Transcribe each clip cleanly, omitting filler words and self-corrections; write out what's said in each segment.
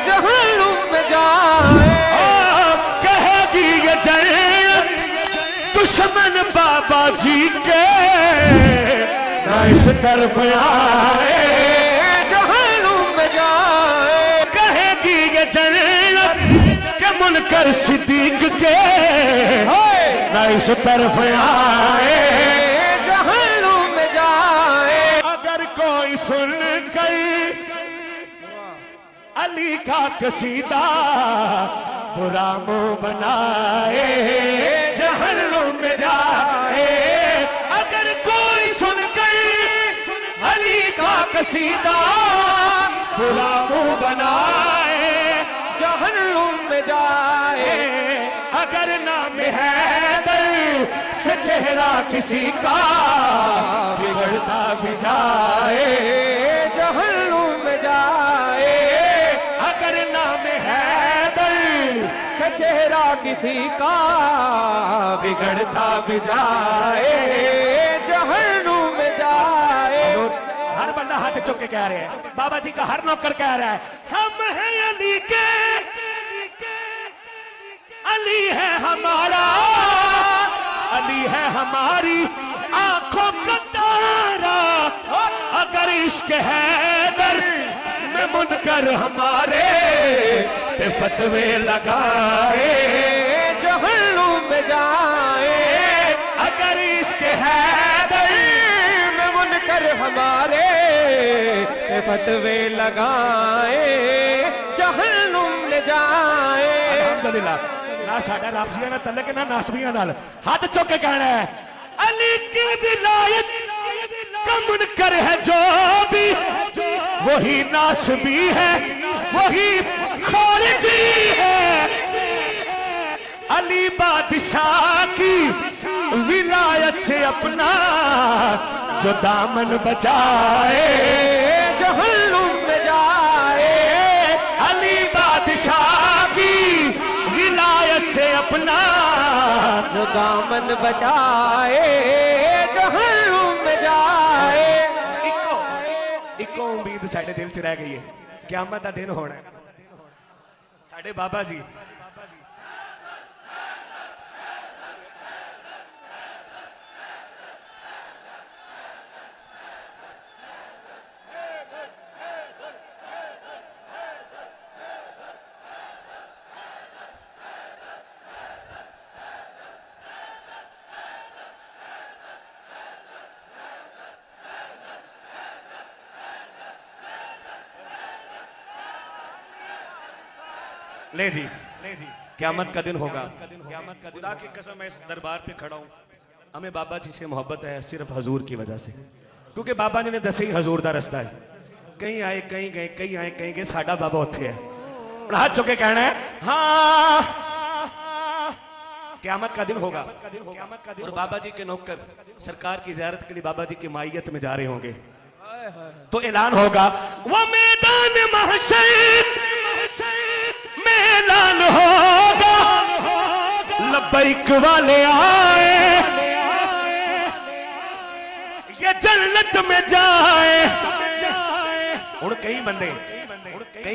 जहन्नुम में जाए कहेगी ये जन्नत दुश्मन बाबा जी के ना इस तरफ आए। जहन्नुम में जाए कहेगी ये जन्नत के मुनकर सिद्दीक के ना इस तरफ आए। जहन्नुम में जाए अगर कोई सुन गई अली का कसीदा बुरा मुंह बनाए जहन्नुम में जाए। अगर कोई सुन गई अली का कसीदा बुरा मुंह बनाए जहन्नुम में जाए अगर नाम हैदर से चेहरा किसी का बिगड़ता भी जाए। जहन्नुम में जाए अगर नाम हैदर से चेहरा किसी का बिगड़ता भी जाए। जहन्नुम में जाए हर बंदा हाथ चुक के कह रहे हैं, बाबा जी का हर नौकर कह रहा है हम हैं अली के, अली है हमारा, अली है हमारी आंखों का तारा। अगर इश्क हैदर में मुनकर हमारे पे फतवे लगाए जहन्नुम में जाए अगर इश्क हैदर में मुनकर हमारे फतवे लगाए जहन्नुम में जाए। अल्हम्दुलिल्लाह ना साडा राफसिया ना तलक ना नासबिया नाल हाथ चुक के कहना है अली की विलायत का मुनकर है जो भी वही नासबी है वही खारिजी है। अली बादशाह की विलायत से अपना जो दामन बचाए जहन्नुम में जाए अली बादशाह की विलायत से अपना जो दामन बचाए जहन्नुम में जाए। इको उम्मीद साडे दिल च रह गई है, क़यामत दा दिन होना है। साडे बाबा जी ले जी क़यामत का दिन होगा। खुदा की कसम मैं इस दरबार पे खड़ा हूँ, हमें बाबा जी से मोहब्बत है सिर्फ हजूर की वजह से, क्योंकि बाबा जी ने दसे ही हजूर का रास्ता है। कहीं आए कहीं गए, कहीं आए कहीं गए, साडा बाबा उत्थे है। और हाथ चुके कहना है हाँ क़यामत का दिन होगा और बाबा जी के नौकर सरकार की ज़ियारत के लिए बाबा जी की माइयत में जा रहे होंगे तो ऐलान होगा वो मैदान महशर में ऐलान होगा लब्बैक वाले आए ये जन्नत में जाए। हुण कई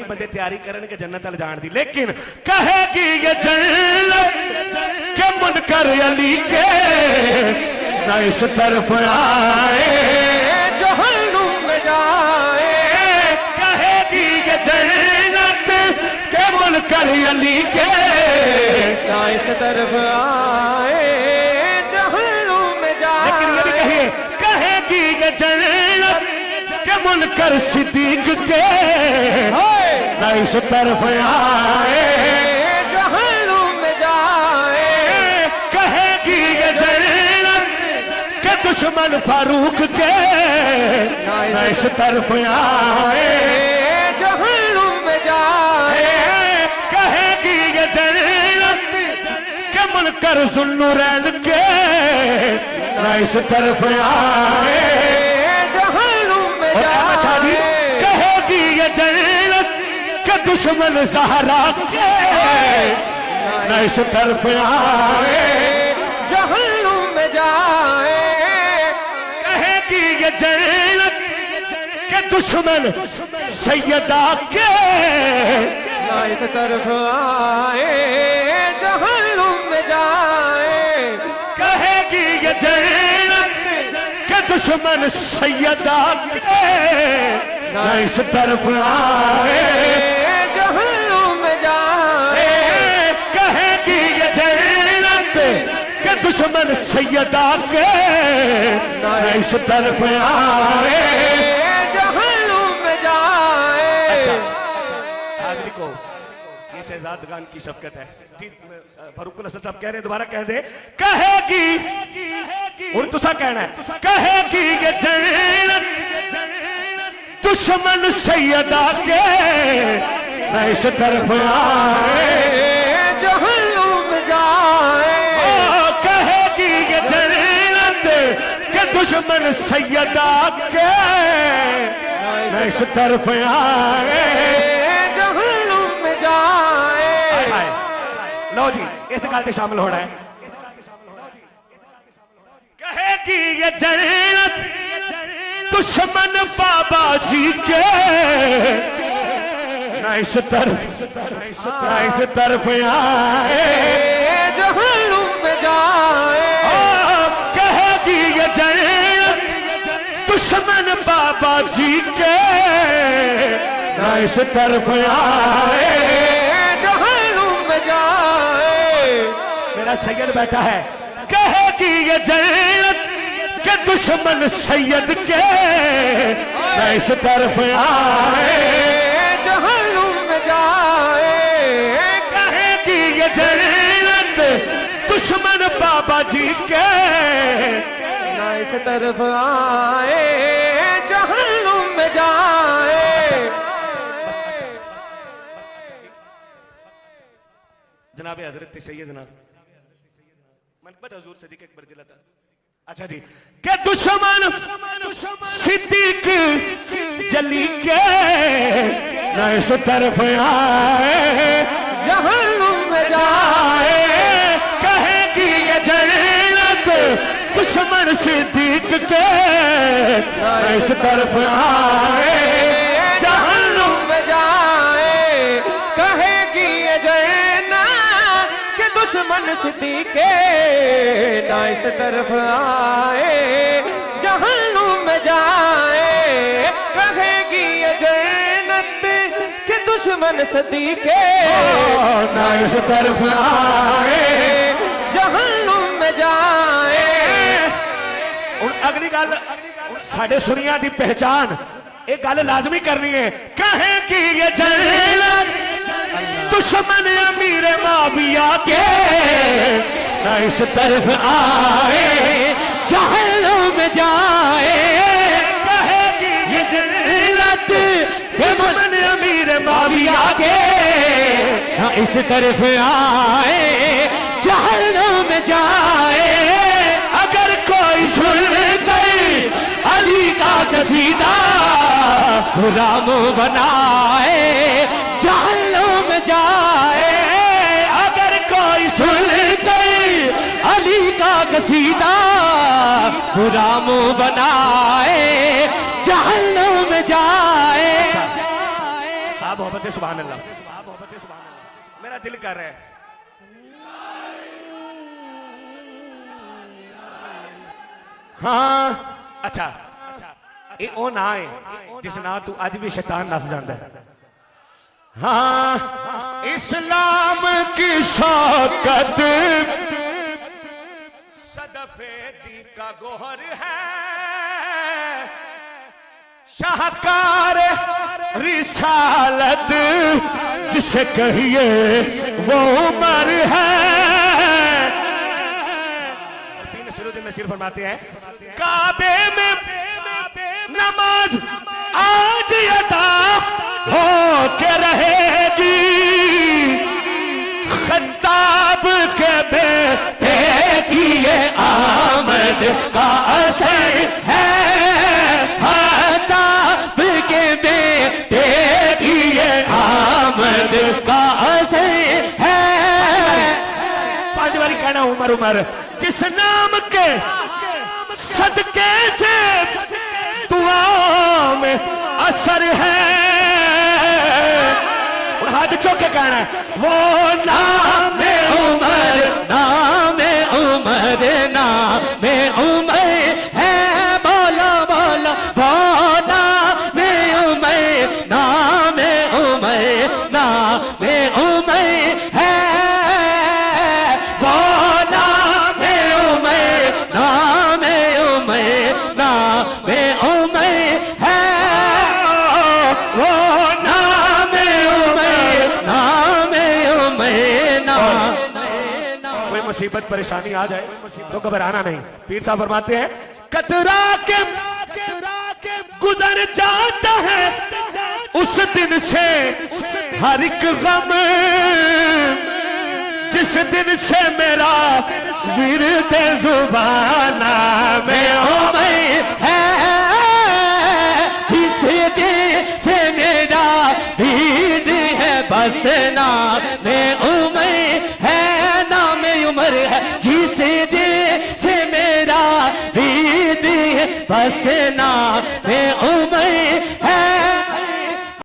बंदे तैयारी करन के जन्नत अल जान दी, लेकिन कहेगी ये जन्नत के मुनकर अली के ना इस तरफ आए जहन्नुम में जाए कहेगी ये जन्नत के मुनकर अली के ना इस तरफ आए जहन्नुम में जाए। लेकिन ये भी कहिए कहेगी ये जन्नत के मुनकर सिद्दीक के ना इस तरफ आए जहन्नुम में जाए कहेगी ये जन्नत के दुश्मन फारूक के ना इस तरफ आए जहन्नुम में जाए कहेगी ये जन्नत के मुनकर ज़ुन्नुरैन के ना इस तरफ आए जहन्नुम में और अहमद शाह जी कहेगी ये जन्नत के दुश्मन ज़हरा के ना इस तरफ आए जहन्नुम में जाए कहेगी ये जन्नत के दुश्मन सैयदा के ना इस तरफ आए जहन्नुम में जाए। कहेगी ये जन्नत के दुश्मन सैयदा के ना इस तरफ आए जहन्नुम में जाए। कहेगी ये जन्नत के दुश्मन सैयदा के ना इस तरफ आए जहन्नुम में जाए। हाजरी को ये शहजादगान की शफकत है जी। फारूक असद साहब कह रहे हैं, दोबारा कह दे। कहेगी और तुसा कहना है, कहेगी ये जन्नत दुश्मन सैयदा के ना इस तरफ आए जहन्नुम में जाए। कहेगी ये जन्नत के दुश्मन सैयदा के ना इस तरफ आए जहन्नुम में जाए। लो जी इस गल से शामिल होना है। कहेगी ये जन्नत दुश्मन बाबा जी के ना इस तरफ आए जहन्नुम में जाए। कहेगी ये जन्नत दुश्मन बाबा जी के ना इस तरफ आए जहन्नुम में जाए। मेरा सैयद बैठा है। कहेगी ये जन्नत के दुश्मन सैयद के ना इस तरफ आए जहन्नुम में जाए। कहेगी ये जन्नत दुश्मन बाबा जी के ना इस तरफ आए जहन्नुम में जाए। जनाब हजरत सैयदना मनकबत हुजूर सदीक अकबर जिलता। अच्छा जी के दुश्मन सिद्दीक जली के ना इस तरफ आए जहन्नुम में जाए। कहेगी ये जन्नत दुश्मन सिद्दीक के ना इस तरफ आए जहन्नुम में जाए। कहेगी ये जन्नत के दुश्मन सिद्दीक के ना इस तरफ आए जहन्नुम में जाए। कहेगी ये जन्नत के दुश्मन सिद्दीक के ना इस तरफ आए जहन्नुम में जाए। हुण अगली गल साडे सुनिया दी पहचान एक गल लाजमी करनी है। कहेगी ये जन्नत दुश्मन अमीर माविया के ना इस तरफ आए जहन्नुम में जाए। कहेगी ये जन्नत दुश्मन अमीर माविया के ना इस तरफ आए जहन्नुम में जाए। अगर कोई सुन गई अली का कसीदा गुलाम बनाए जहन्नुम में जाए। अगर कोई सुन गई अली का कसीदा गुलाम बनाए जहन्नुम में जाए। साहब मोहब्बत से सुभान अल्लाह। मेरा दिल कर रहा है हाँ। अच्छा ये ओ ना है जिस ना तू अज भी शैतान नस जाता है। हाँ इस्लाम की शौकत सदफेदी का गोहर है। शाहकार रिसालत जिसे कहिए वो उमर है। नसीर फरमाते हैं काबे में नमाज आज अदा हो के रहेगी। खत्ताब के बेटे की ये आमद का असर है। खत्ताब के बेटे की ये आमद का असर है। पांच बारी कहना उमर उमर। जिस नाम के सदके से दुआ में असर है। और हाथ चौक के कहना है वो नाम उमर, नाम उमर, नाम उमर है। बोलो बोलो बोला में उमर, नाम उमर, नाम उमर है। बोला में उमर, नाम उमर, नाम उमर है। वो नाम उमर, नाम उमर, नाम। कोई मुसीबत परेशानी आ जाए तो घबराना नहीं। पीर साहब फरमाते हैं कतरा के गुजर जाता है उस दिन से हर एक गम, जिस दिन से मेरा विरद जुबाना में उमर है। जिस दिन से मेरा ईद है बस नाम उमर है, नाम उमर है। जिस दिन से मेरा ईद है बस नाम उमर है।